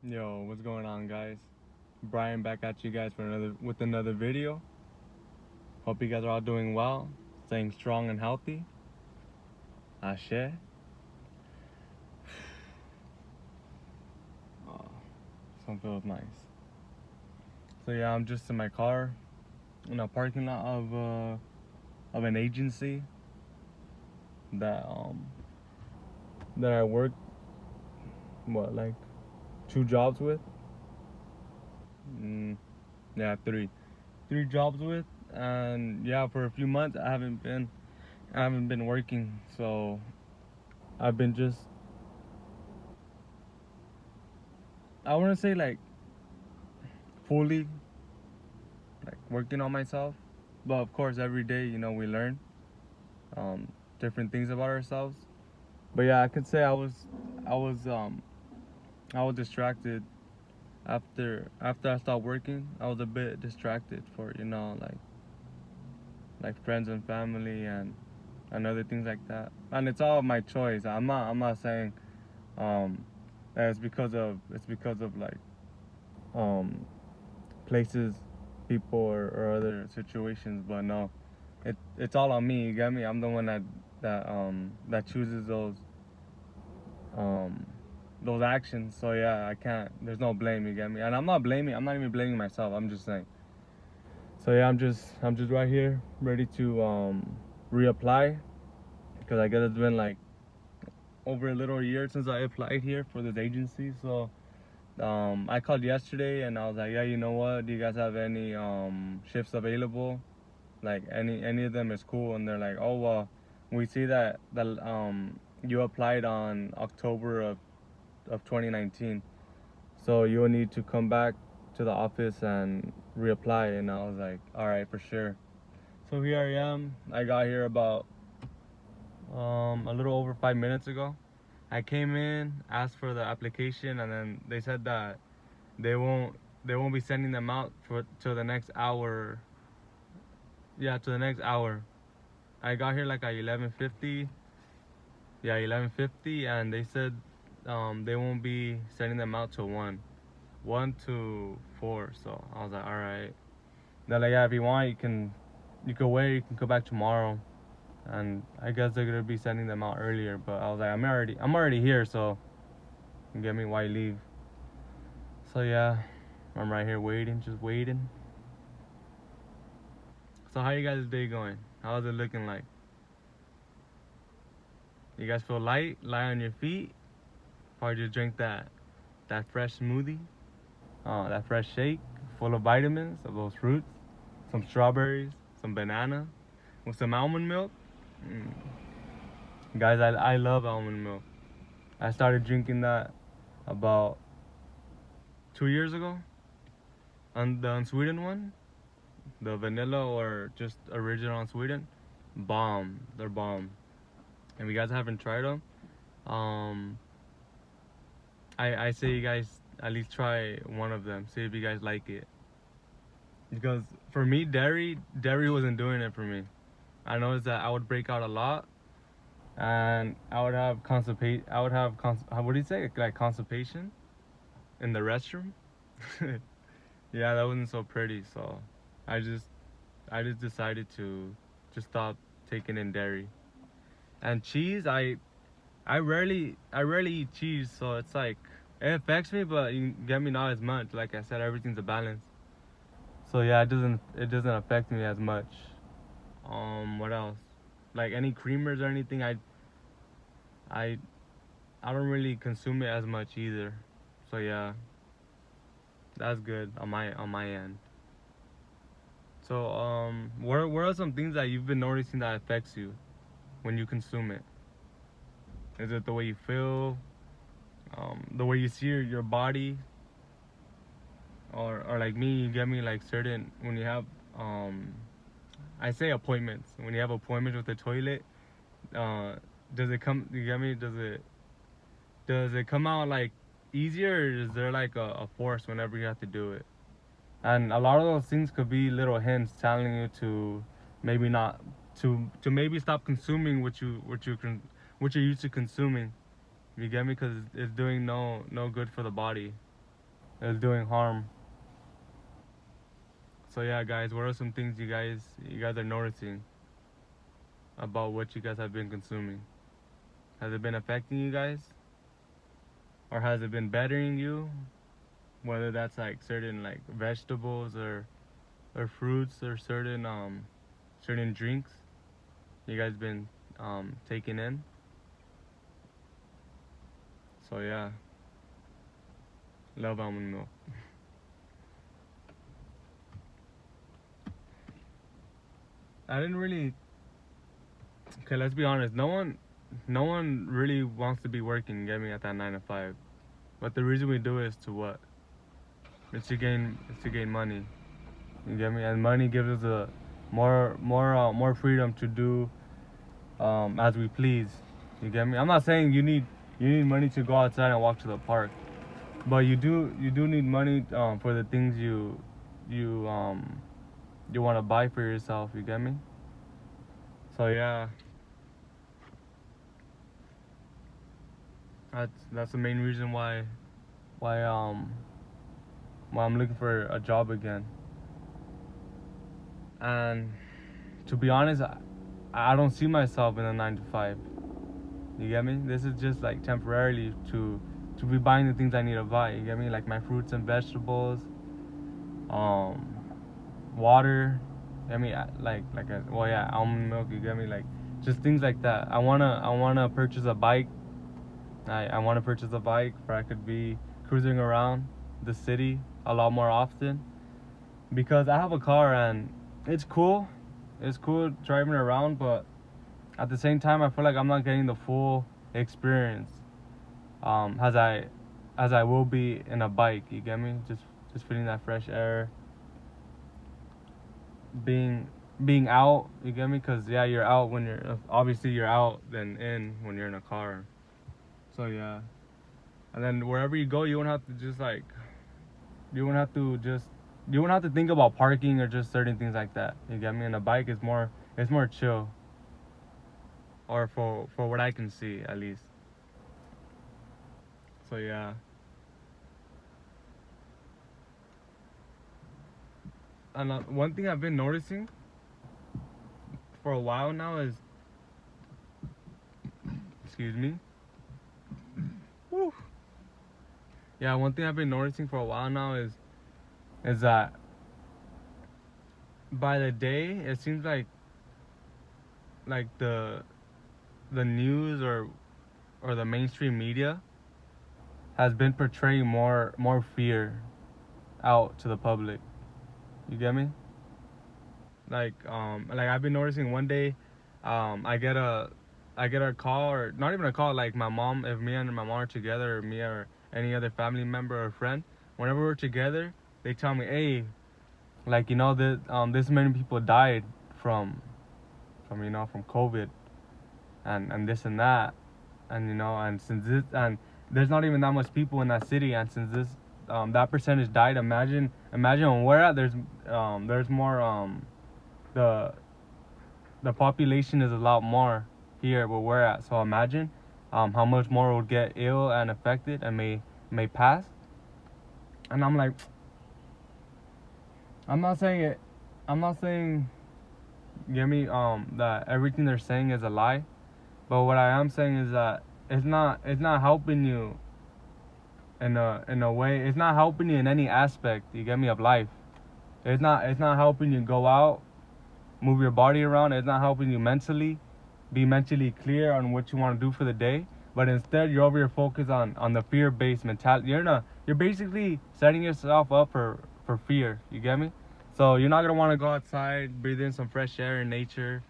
Yo, what's going on, guys? Brian back at you guys for another video. Hope you guys are all doing well, staying strong and healthy. Ashe. Oh, some feels nice. So yeah, I'm just in my car in a parking lot of an agency that that I work like 2 jobs with. Mm, yeah, three jobs with, and yeah, for a few months I haven't been working, so I've been just, I wouldn't say like fully like working on myself, but of course every day, we learn um different things about ourselves. But yeah, I could say I was distracted after I stopped working. I was a bit distracted for, like friends and family and other things like that. And it's all my choice. I'm not saying um that it's because of like um places, people, or other situations. But no, it's all on me. You get me? I'm the one that chooses um those actions. So yeah, I can't. There's no blame. You get me? And I'm not blaming. I'm not even blaming myself. I'm just saying. So yeah, I'm just right here, ready to reapply, because I guess it's been like over a little year since I applied here for this agency. So I called yesterday and I was like, yeah, you know what? Do you guys have any shifts available? Like any of them is cool. And they're like, oh well, we see that you applied on October of 2019, so you'll need to come back to the office and reapply. And I was like, all right, for sure. So here I am. I got here about a little over 5 minutes ago. I came in, asked for the application, and then they said that they won't they won't be sending them out for till the next hour. Yeah, to the next hour. I got here like at 11:50. Yeah, 11:50, and they said they won't be sending them out till 1 to 4. So I was like, all right. They're like, yeah, if you want, you can wait. You can come back tomorrow. And I guess they're gonna be sending them out earlier. But I was like, I'm already here, so you get me, why leave? So yeah, I'm right here waiting, just waiting. So how you guys' day going? How's it looking like? You guys feel light on your feet? Probably just drink that fresh smoothie, that fresh shake full of vitamins of those fruits, some strawberries, some banana, with some almond milk. Mm. Guys, I love almond milk. I started drinking that about 2 years ago. And the unsweetened one, the vanilla or just original unsweetened, bomb. They're bomb. And if you guys haven't tried them, um, I say you guys at least try one of them. See if you guys like it. Because for me, dairy wasn't doing it for me. I noticed that I would break out a lot, and I would have constipate. I would have what do you say? Like constipation in the restroom. Yeah, that wasn't so pretty. So I just I just decided to just stop taking in dairy. And cheese, I rarely eat cheese, so it's like it affects me, but you get me, not as much. Like I said, everything's a balance. So yeah, it doesn't affect me as much. What else? Like any creamers or anything, I I don't really consume it as much either. So yeah, that's good on my end. So what are some things that you've been noticing that affects you when you consume it? Is it the way you feel, the way you see your body, or like me, you get me, like certain when you have I say appointments. When you have appointments with the toilet, uh, does it come? You get me? Does it come out like easier, or is there like a force whenever you have to do it? And a lot of those things could be little hints telling you to maybe not to maybe stop consuming what you're used to consuming. You get me? Because it's doing no good for the body. is doing harm. So yeah, guys, what are some things you guys are noticing about what you guys have been consuming? Has it been affecting you guys, or has it been bettering you? Whether that's like certain like vegetables or fruits or certain drinks you guys been taking in. So yeah, love almond milk. I didn't really. Okay, let's be honest. No one really wants to be working. Get me at that 9 to 5. But the reason we do it is to what? It's to gain money. You get me? And money gives us a more freedom to do as we please. You get me? I'm not saying you need money to go outside and walk to the park, but you do need money for the things you want to buy for yourself. You get me? So yeah, that's the main reason why um why I'm looking for a job again. And to be honest, I don't see myself in a 9 to 5. You get me? This is just like temporarily to be buying the things I need to buy. You get me? Like my fruits and vegetables, um, water. You get me? Well, yeah, almond milk. You get me? Like just things like that. I wanna purchase a bike. I wanna purchase a bike where I could be cruising around the city a lot more often, because I have a car and it's cool. It's cool driving around, but at the same time, I feel like I'm not getting the full experience as I will be in a bike. You get me? Just feeling that fresh air, being being out. You get me? Cause yeah, you're out when you're out than in when you're in a car. So yeah, and then wherever you go, you won't have to just like you won't have to just you won't have to think about parking or just certain things like that. You get me? And a bike is more chill, or for what I can see at least. So yeah, and one thing I've been noticing for a while now is, excuse me. Whew. Yeah, one thing I've been noticing for a while now is that by the day it seems like the news or the mainstream media has been portraying more fear out to the public. You get me? Like I've been noticing one day, I get a call, or not even a call, like my mom, if me and my mom are together, or me or any other family member or friend, whenever we're together, they tell me, hey, like that this many people died from COVID and this and that, and and since this and there's not even that much people in that city, and since this that percentage died, imagine when we're at, there's more the the population is a lot more here where we're at. So imagine how much more would get ill and affected and may pass. And I'm like, I'm not saying it. I'm not saying, get me, that everything they're saying is a lie. But what I am saying is that it's not helping you in a way. It's not helping you in any aspect. You get me, of life. It's not helping you go out, move your body around. It's not helping you mentally, be mentally clear on what you want to do for the day. But instead, you're over here focused on the fear-based mentality. You're basically setting yourself up for fear. You get me? So you're not gonna want to go outside, breathe in some fresh air in nature.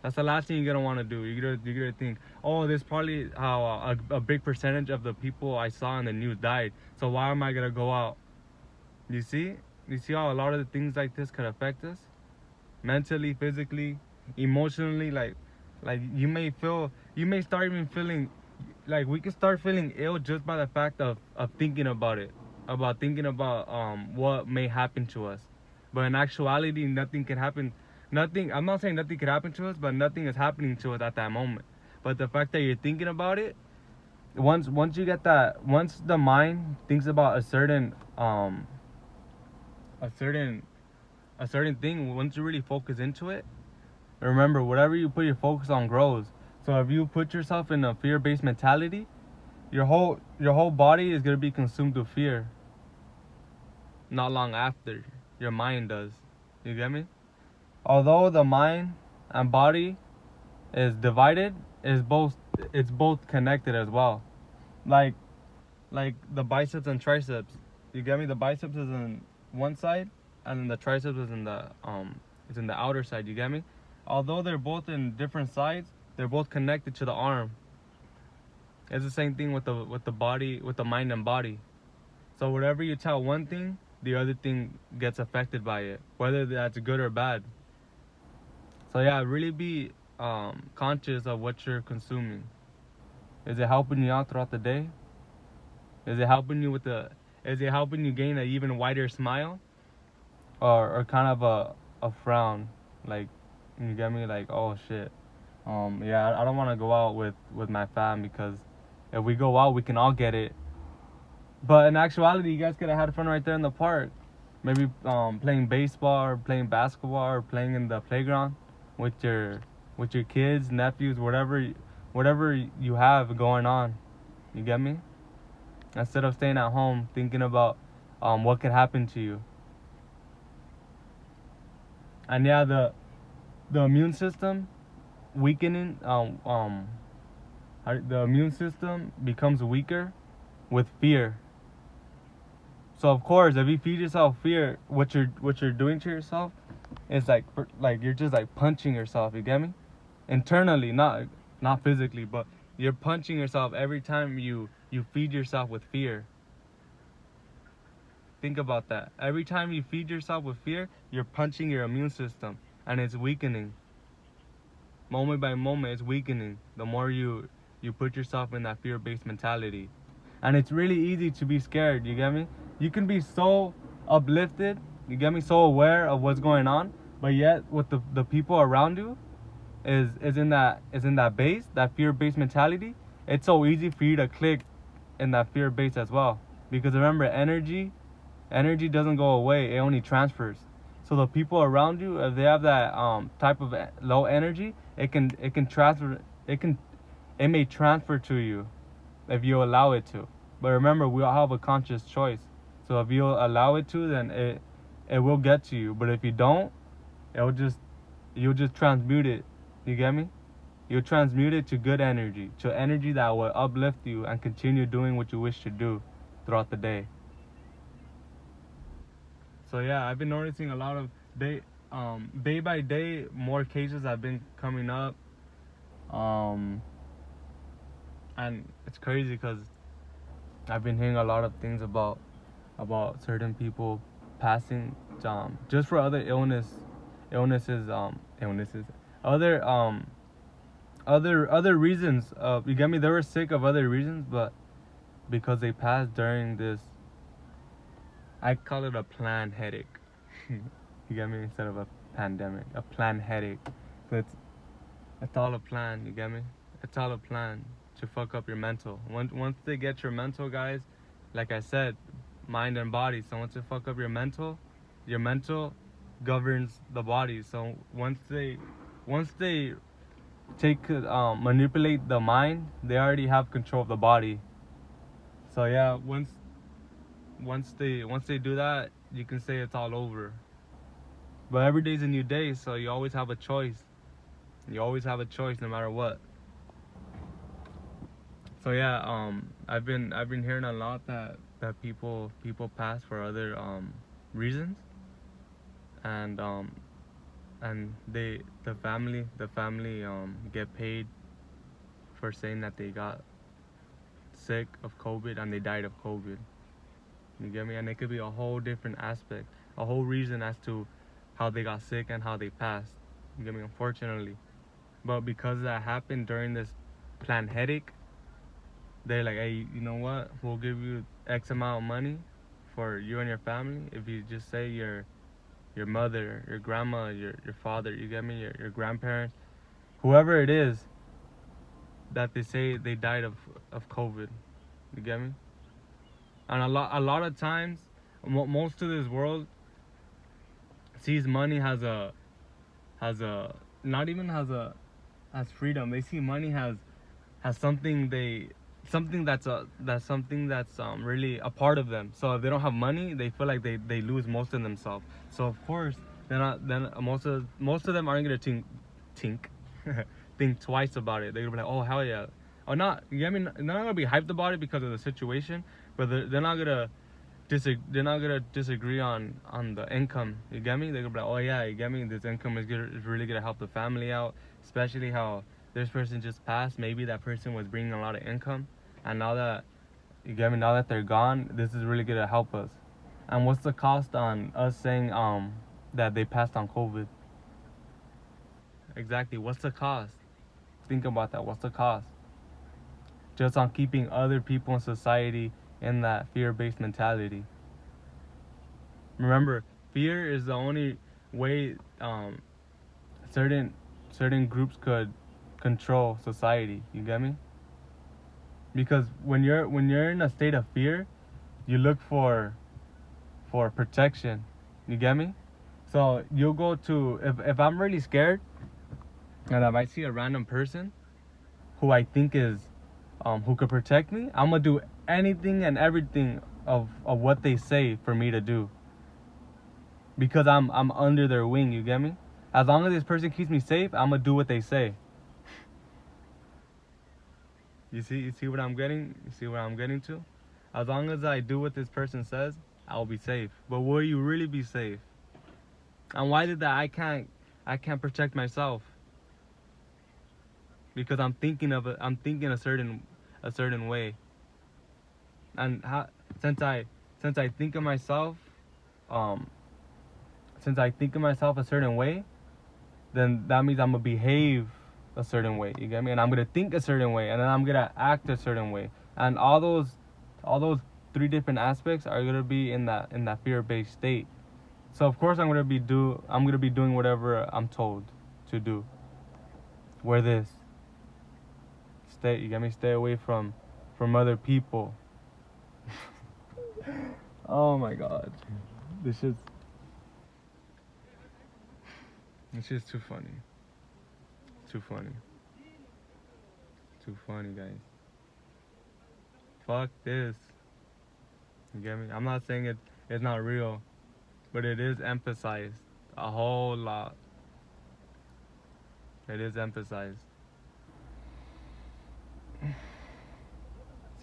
That's the last thing you're gonna want to do. You're gonna think, oh, this probably how a big percentage of the people I saw in the news died. So why am I gonna go out? You see? You see how a lot of the things like this could affect us mentally, physically, emotionally. Like you may start even feeling like we can start feeling ill just by the fact of thinking about it, about thinking about what may happen to us. But in actuality, nothing can happen. Nothing. I'm not saying nothing could happen to us, but nothing is happening to us at that moment. But the fact that you're thinking about it, once you get that, once the mind thinks about a certain a certain a certain thing, once you really focus into it, remember, whatever you put your focus on grows. So if you put yourself in a fear-based mentality, your whole body is gonna be consumed with fear. Not long after, your mind does. You get me? Although the mind and body is divided, it's both connected as well. Like the biceps and triceps. You get me? The biceps is in one side, and then the triceps is in the outer side. You get me? Although they're both in different sides, they're both connected to the arm. It's the same thing with the body, with the mind and body. So whatever you tell one thing, the other thing gets affected by it, whether that's good or bad. So yeah, really be conscious of what you're consuming. Is it helping you out throughout the day? Is it helping you is it helping you gain an even wider smile? Or kind of a frown? Like, you get me? Like, oh shit. Yeah, I don't want to go out with my fam, because if we go out, we can all get it. But in actuality, you guys could have had fun right there in the park. Maybe playing baseball or playing basketball or playing in the playground with your kids, nephews, whatever you have going on. You get me? Instead of staying at home thinking about what could happen to you. And yeah, the immune system weakening, the immune system becomes weaker with fear. So of course, if you feed yourself fear, what you're doing to yourself is like you're just like punching yourself. You get me? Internally, not physically, but you're punching yourself every time you feed yourself with fear. Think about that. Every time you feed yourself with fear, you're punching your immune system, and it's weakening. Moment by moment, it's weakening. The more you put yourself in that fear-based mentality. And it's really easy to be scared, you get me? You can be so uplifted, you get me, so aware of what's going on, but yet with the people around you is in that base, that fear-based mentality. It's so easy for you to click in that fear base as well. Because remember, energy doesn't go away, it only transfers. So the people around you, if they have that type of low energy, it can transfer, it may transfer to you if you allow it to. But remember, we all have a conscious choice. So if you allow it to, then it will get to you. But if you don't, you'll just transmute it. You get me? You'll transmute it to good energy, to energy that will uplift you and continue doing what you wish to do throughout the day. So yeah, I've been noticing a lot of day by day, more cases have been coming up. And it's crazy because I've been hearing a lot of things about certain people passing just for other illnesses, other reasons. You get me? They were sick of other reasons, but because they passed during this, I call it a planned headache. You get me? Instead of a pandemic, a planned headache. So it's all a plan. You get me? It's all a plan to fuck up your mental. Once they get your mental, guys, like I said, mind and body. So once they fuck up your mental governs the body. So once they manipulate the mind, they already have control of the body. So yeah, once they do that, you can say it's all over. But every day's a new day, so you always have a choice. You always have a choice, no matter what. So yeah, I've been hearing a lot that people pass for other reasons, and the family get paid for saying that they got sick of COVID and they died of COVID. You get me? And it could be a whole different aspect, a whole reason as to how they got sick and how they passed. You get me? Unfortunately. But because that happened during this planned headache, they're like, hey, you know what? We'll give you X amount of money for you and your family if you just say your mother, your grandma, your father, you get me? Your grandparents, whoever it is, that they say they died of COVID. You get me? And a lot of times, most of this world sees money has a not even has freedom. They see money has something that's really a part of them. So if they don't have money, they feel like they lose most of themselves. So of course then most of them aren't gonna think think twice about it. They're gonna be like, oh hell yeah, or not. You get me? They're not gonna be hyped about it because of the situation, but they're not gonna disagree on the income. You get me? They're gonna be like, oh yeah, you get me? This income is really gonna help the family out, especially how this person just passed. Maybe that person was bringing a lot of income, and now that you get me, now that they're gone, this is really gonna help us. And what's the cost on us saying that they passed on COVID? Exactly. What's the cost? Think about that. What's the cost? Just on keeping other people in society in that fear-based mentality. Remember, fear is the only way certain groups could control society. You get me? Because when you're in a state of fear, you look for protection. You get me? So you'll go to, if I'm really scared and if I see a random person who I think is who could protect me, I'm gonna do anything and everything of what they say for me to do, because I'm under their wing. You get me? As long as this person keeps me safe, I'm gonna do what they say. You see what I'm getting? You see what I'm getting to? As long as I do what this person says, I'll be safe. But will you really be safe? And why did that? I can't protect myself because I'm thinking a certain way. And since I think of myself, since I think of myself a certain way, then that means I'm gonna behave a certain way. You get me? And I'm gonna think a certain way, and then I'm gonna act a certain way. And all those three different aspects are gonna be in that fear-based state. So of course I'm gonna be doing whatever I'm told to do. Wear this. You get me? Stay away from other people. Oh my god. This is too funny. Too funny. Too funny, guys. Fuck this. You get me? I'm not saying it's not real, but it is emphasized a whole lot. It is emphasized.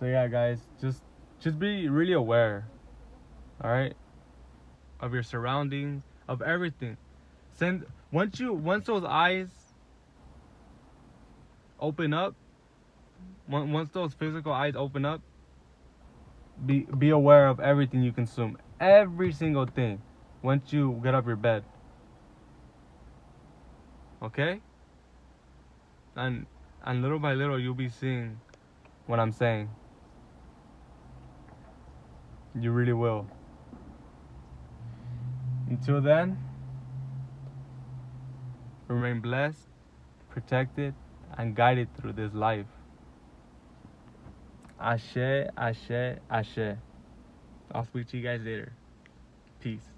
So yeah, guys, just be really aware, all right, of your surroundings, of everything. Once those eyes open up, once those physical eyes open up, be aware of everything you consume, every single thing. Once you get up your bed, okay, and little by little you'll be seeing what I'm saying. You really will. Until then, remain blessed, protected, and guided through this life. Ashe, ashe, ashe. I'll speak to you guys later. Peace.